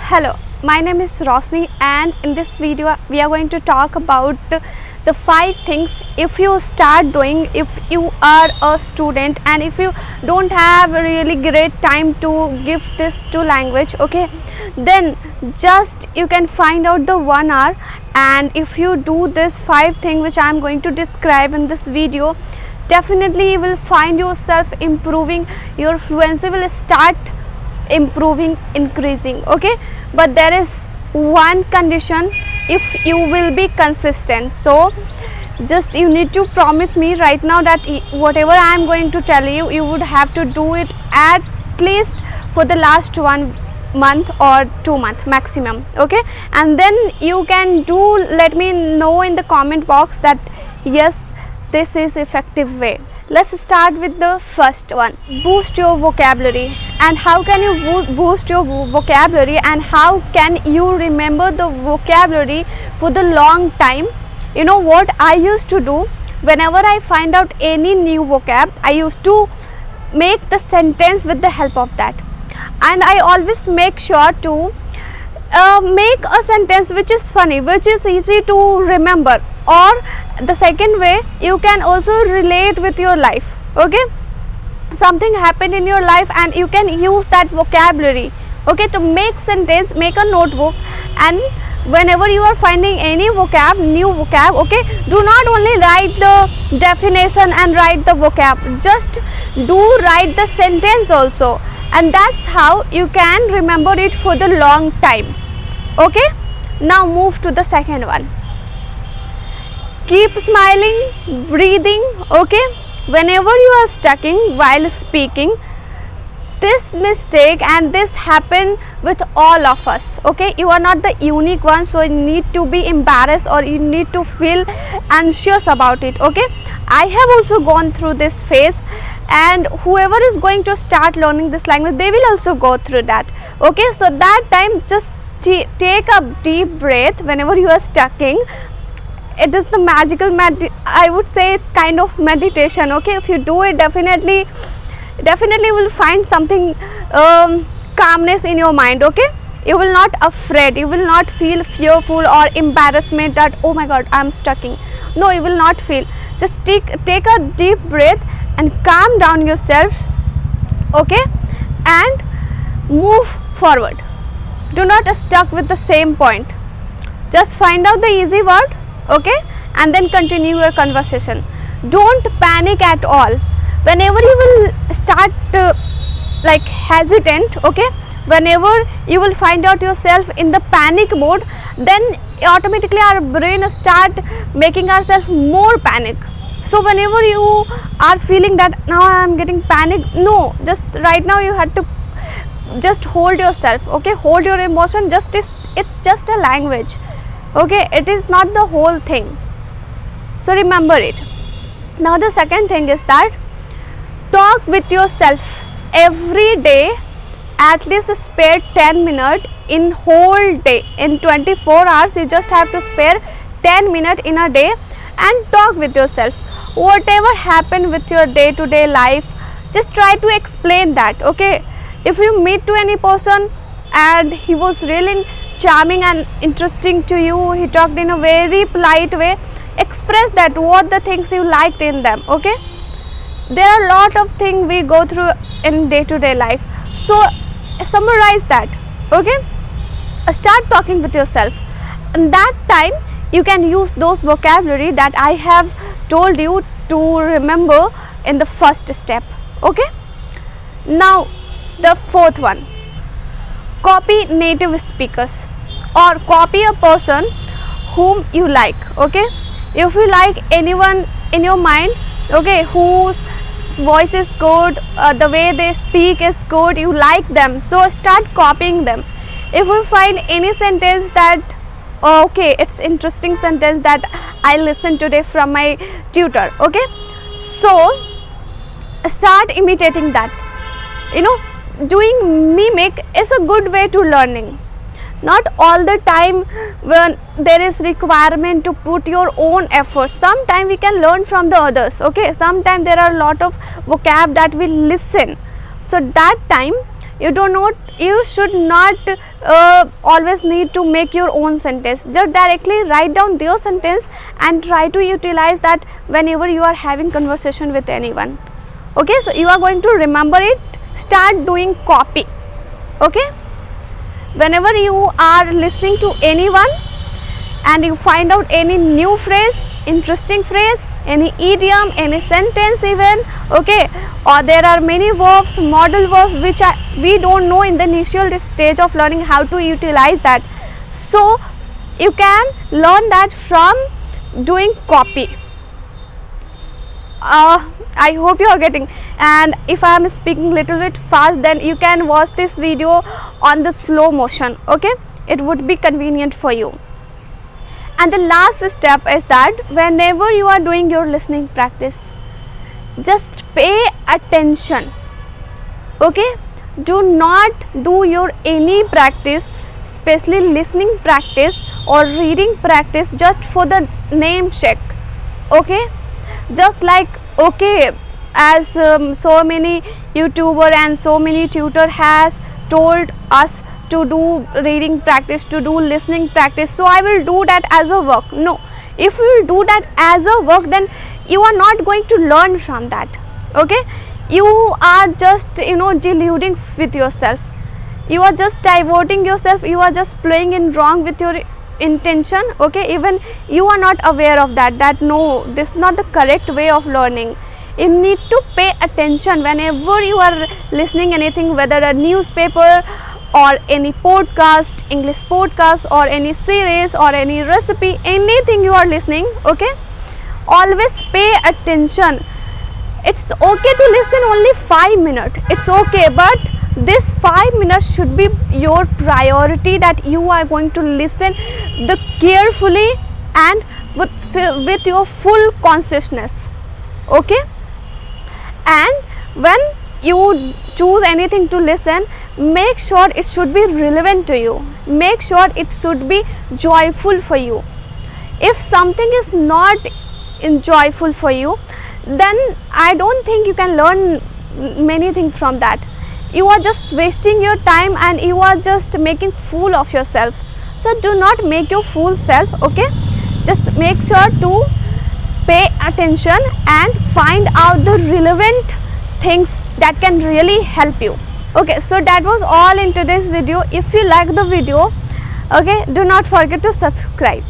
Hello, my name is Roushani, and in this video we are going to talk about the 5 things if you start doing if you are a student and if you don't have a really great time to give this to language, okay, then just you can find out the 1 hour, and if you do this 5 things which I am going to describe in this video, definitely you will find yourself improving, your fluency will start improving, increasing, okay. But there is one condition: if you will be consistent. So just you need to promise me right now that whatever I am going to tell you, you would have to do it at least for the last 1 month or 2 months maximum, okay. And then you can do, let me know in the comment box that yes, this is effective way. Let's start with the first one: boost your vocabulary. And how can you boost your vocabulary, and how can you remember the vocabulary for the long time? You know what I used to do? Whenever I find out any new vocab, I used to make the sentence with the help of that, and I always make sure to make a sentence which is funny, which is easy to remember. Or the second way, you can also relate with your life, okay. Something happened in your life and you can use that vocabulary, okay, to make sentence. Make a notebook, and whenever you are finding any vocab, new vocab, okay, do not only write the definition and write the vocab, just do write the sentence also, and that's how you can remember it for the long time, okay. Now move to the second one: keep smiling, breathing, okay. Whenever you are stucking while speaking, this mistake and this happen with all of us, okay. You are not the unique one, so you need to be embarrassed or you need to feel anxious about it, okay. I have also gone through this phase, and whoever is going to start learning this language, they will also go through that, okay. So that time, just take a deep breath whenever you are stucking. It is the magical I would say kind of meditation, okay. If you do it, definitely will find something calmness in your mind, okay. You will not afraid, you will not feel fearful or embarrassment that oh my god, I am stucking. No, you will not feel. Just take a deep breath and calm down yourself, okay, and move forward. Do not stuck with the same point. Just find out the easy word, okay, and then continue your conversation. Don't panic at all. Whenever you will start like hesitant, okay, whenever you will find out yourself in the panic mode, then automatically our brain start making ourselves more panic. So whenever you are feeling that now I am getting panic, no, just right now you have to just hold yourself, okay. Hold your emotion. It's just a language, okay. It is not the whole thing, so remember it. Now the second thing is that talk with yourself every day. At least spare 10 minutes in whole day. In 24 hours you just have to spare 10 minutes in a day and talk with yourself. Whatever happened with your day-to-day life, just try to explain that, okay. If you meet to any person and he was really charming and interesting to you, he talked in a very polite way, express that what the things you liked in them, okay. There are a lot of things we go through in day-to-day life, so summarize that, okay. Start talking with yourself, and that time you can use those vocabulary that I have told you to remember in the first step, okay. Now the fourth one: copy native speakers or copy a person whom you like, okay. If you like anyone in your mind, okay, whose voice is good, the way they speak is good, you like them, so start copying them. If you find any sentence that okay, it's interesting sentence that I listened today from my tutor, okay, so start imitating that. You know, doing mimic is a good way to learning. Not all the time when there is requirement to put your own effort. Sometimes we can learn from the others, okay. Sometimes there are a lot of vocab that we listen, so that time You should not always need to make your own sentence. Just directly write down their sentence and try to utilize that whenever you are having conversation with anyone. Okay, so you are going to remember it. Start doing copy. Okay, whenever you are listening to anyone and you find out any new phrase, interesting phrase, any idiom, any sentence even, okay, or there are many verbs, modal verbs which we don't know in the initial stage of learning how to utilize that. So you can learn that from doing copy. I hope you are getting, and if I am speaking little bit fast, then you can watch this video on the slow motion. Okay, it would be convenient for you. And the last step is that whenever you are doing your listening practice, just pay attention. Okay, do not do your any practice, especially listening practice or reading practice, just for the name check. Okay, just like, okay, as so many YouTuber and so many tutor has told us to do reading practice, to do listening practice, so I will do that as a work. No, if you will do that as a work, then you are not going to learn from that. Okay, you are just deluding with yourself. You are just diverting yourself. You are just playing in wrong with your intention. Okay, even you are not aware of that no, this is not the correct way of learning. You need to pay attention whenever you are listening anything, whether a newspaper or any podcast, English podcast, or any series or any recipe, anything you are listening. Okay, always pay attention. It's okay to listen only 5 minutes, it's okay, but this 5 minutes should be your priority, that you are going to listen the carefully and with your full consciousness. Okay, and when you choose anything to listen, make sure it should be relevant to you, make sure it should be joyful for you. If something is not joyful for you, then I don't think you can learn many things from that. You are just wasting your time and you are just making fool of yourself. So do not make your fool self. Okay, just make sure to pay attention and find out the relevant things that can really help you. Okay, so that was all in today's video. If you like the video, okay, do not forget to subscribe.